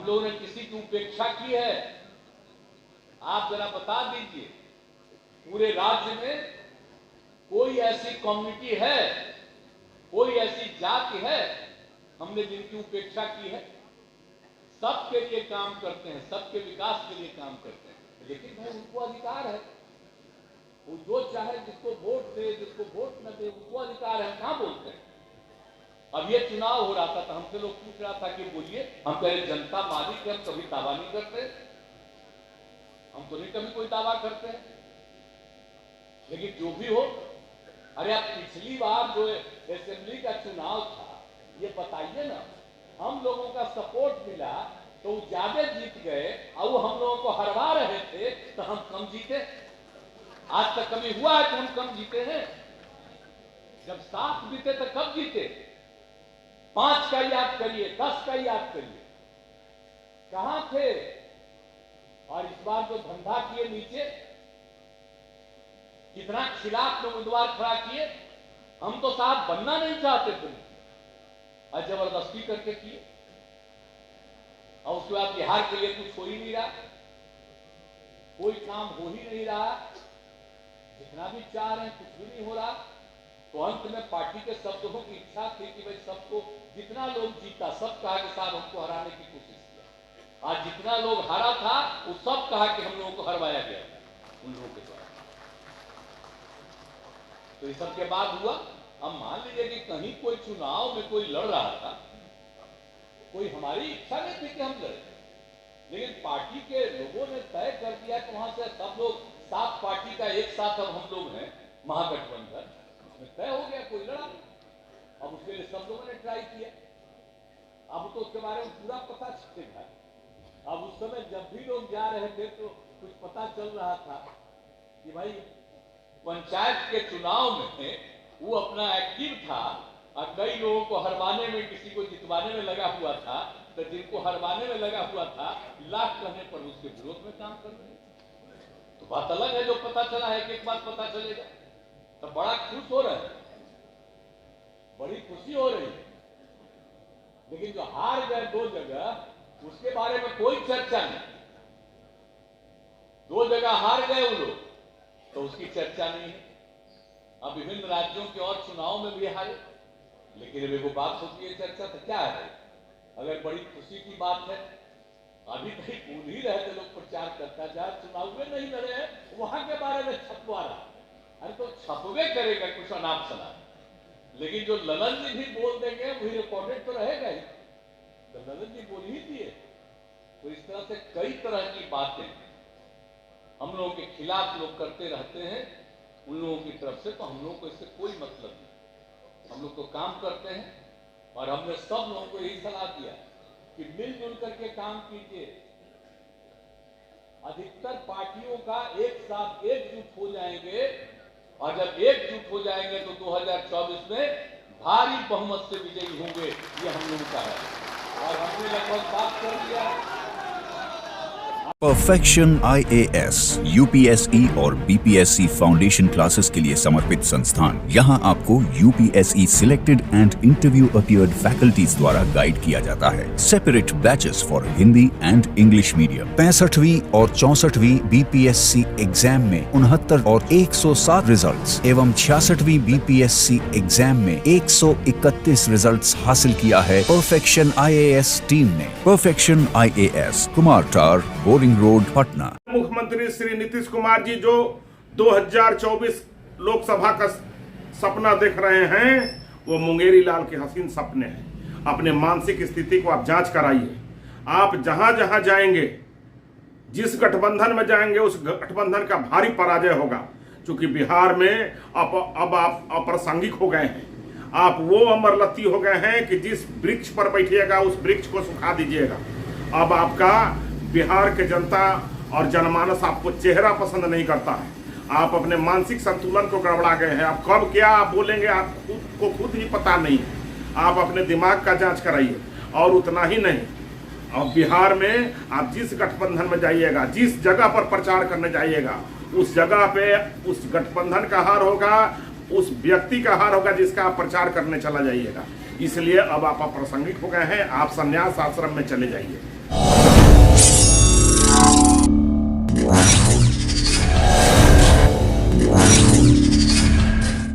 लोगों ने किसी की उपेक्षा की है? आप जरा बता दीजिए। पूरे राज्य में कोई ऐसी कम्युनिटी है, कोई ऐसी जाति है हमने जिनकी उपेक्षा की है? सबके लिए काम करते हैं, सबके विकास के लिए काम करते हैं, लेकिन भाई उनको अधिकार है, वो जो चाहे जिसको वोट दे, जिसको वोट न दे, उनको अधिकार है। हम कहां बोलते हैं? अब ये चुनाव हो रहा था तो हमसे लोग पूछ रहा था कि बोलिए, हम कह रहे जनता मालिक है, हम कभी दावा नहीं करते, हम तो नहीं कभी कोई दावा करते हैं। लेकिन जो भी हो, अरे आप पिछली बार जो असेंबली का चुनाव था, ये बताइए ना, हम लोगों का सपोर्ट मिला तो वो ज्यादा जीत गए, और वो हम लोगों को हरवा रहे थे तो हम कम जीते। आज तक कभी हुआ है कि हम कम जीते हैं? जब 7 जीते तो कब जीते? 5 का याद करिए, 10 का याद करिए, कहां थे? और इस बार जो धंधा किए नीचे, कितना खिलाफ में उम्मीदवार खड़ा किए। हम तो साथ बनना नहीं चाहते थे और जबरदस्ती करके किए, और उसके बाद बिहार के लिए कुछ हो ही नहीं रहा, कोई काम हो ही नहीं रहा, जितना भी चाह रहे हैं कुछ भी नहीं हो रहा। तो अंत में पार्टी के सब लोगों की इच्छा थी कि भाई सबको, जितना लोग जीता सब कहा कि साहब हमको हराने की कोशिश किया, आज जितना लोग हारा था वो सब कहा कि हम लोगों को हरवाया गया उन लोगों के द्वारा। तो इस सब के बाद हुआ, अब मान लीजिए कि कहीं कोई चुनाव में कोई लड़ रहा था, कोई हमारी इच्छा नहीं थी कि हम लड़े, लेकिन पार्टी के लोगों ने तय कर दिया कि वहां से सब लोग, 7 पार्टी का एक साथ अब हम लोग हैं महागठबंधन, उसमें तय हो गया, कोई लड़ा। अब उसके लिए सब लोगों ने ट्राई किया। अब तो उसके बारे में पूरा पता चलेगा। अब उस समय जब भी लोग जा रहे थे तो कुछ पता चल रहा था कि भाई पंचायत के चुनाव में वो अपना एक्टिव था, और कई लोगों को हरवाने में, किसी को जितवाने में लगा हुआ था, तो जिनको हरवाने में लगा हुआ था, लाख कहने पर उसके विरोध में काम कर रहे। तो बात अलग है, जो पता चला है कि एक बात पता चलेगा तो बड़ा खुश हो रहे हैं, बड़ी खुशी हो रही है। लेकिन जो हार गए 2 जगह, उसके बारे में कोई चर्चा नहीं। 2 जगह हार गए वो लोग, तो उसकी चर्चा नहीं है। अब विभिन्न राज्यों के और चुनाव में भी हारे, लेकिन अब वो बात होती है चर्चा, तो क्या है? अगर बड़ी खुशी की बात है, अभी कहीं भूल ही रहे थे लोग प्रचार करता, जहां चुनाव में नहीं लड़े हैं वहां के बारे में छपवा रहा। अरे तो छपवे करेगा कुछ अनाप शनाप, लेकिन जो ललन जी भी बोल देंगे वही रिकॉर्डेड तो रहेगा ही। तो ललन जी बोल ही दिए। तो इस तरह से कई तरह की बातें हम लोगों के खिलाफ लोग करते रहते हैं, उन लोगों की तरफ से। तो हम लोगों को इससे कोई मतलब नहीं, हम लोग तो काम करते हैं, और हमने सब लोगों को यही सलाह दिया कि मिलजुल करके काम कीजिए। अधिकतर पार्टियों का एक साथ एकजुट हो जाएंगे, और जब एकजुट हो जाएंगे तो 2024 में भारी बहुमत से विजयी होंगे, ये हम लोगों का है। और हमने लगभग बात कर लिया। परफेक्शन IAS, UPSE और BPSC फाउंडेशन क्लासेस के लिए समर्पित संस्थान। यहां आपको UPSE selected and interview appeared faculties द्वारा गाइड किया जाता है। Separate batches for Hindi and English medium. 65वीं और 64वीं BPSC एग्जाम में 69 और 107 रिजल्ट्स एवं 66वीं BPSC एग्जाम में 131 रिजल्ट्स हासिल किया है परफेक्शन IAS टीम ने। परफेक्शन IAS, कुमार टार, बोरिंग रोड, पटना। मुख्यमंत्री श्री नीतीश कुमार जी जो 2024 लोकसभा का सपना देख रहे हैं, वो मुंगेरी लाल के हसीन सपने हैं। अपने मानसिक स्थिति को आप जांच कराइए। आप जहां जहां जाएंगे, जिस गठबंधन में जाएंगे, उस गठबंधन का भारी पराजय होगा। क्योंकि बिहार में अब आप अप्रासंगिक हो गए हैं। आप वो अमरलत्ती हो गए हैं कि जिस वृक्ष पर बैठिएगा उस वृक्ष को सुखा दीजिएगा। अब आपका बिहार के जनता और जनमानस आपको चेहरा पसंद नहीं करता है। आप अपने मानसिक संतुलन को गड़बड़ा गए हैं। आप कब क्या आप बोलेंगे आपको खुद ही पता नहीं। आप अपने दिमाग का जांच कराइए। और उतना ही नहीं, अब बिहार में आप जिस गठबंधन में जाइएगा, जिस जगह पर प्रचार करने जाइएगा, उस जगह पे उस गठबंधन का हार होगा, उस व्यक्ति का हार होगा जिसका आप प्रचार करने चला जाइएगा। इसलिए अब आप अप्रासंगिक हो गए हैं। आप संन्यास आश्रम में चले जाइए।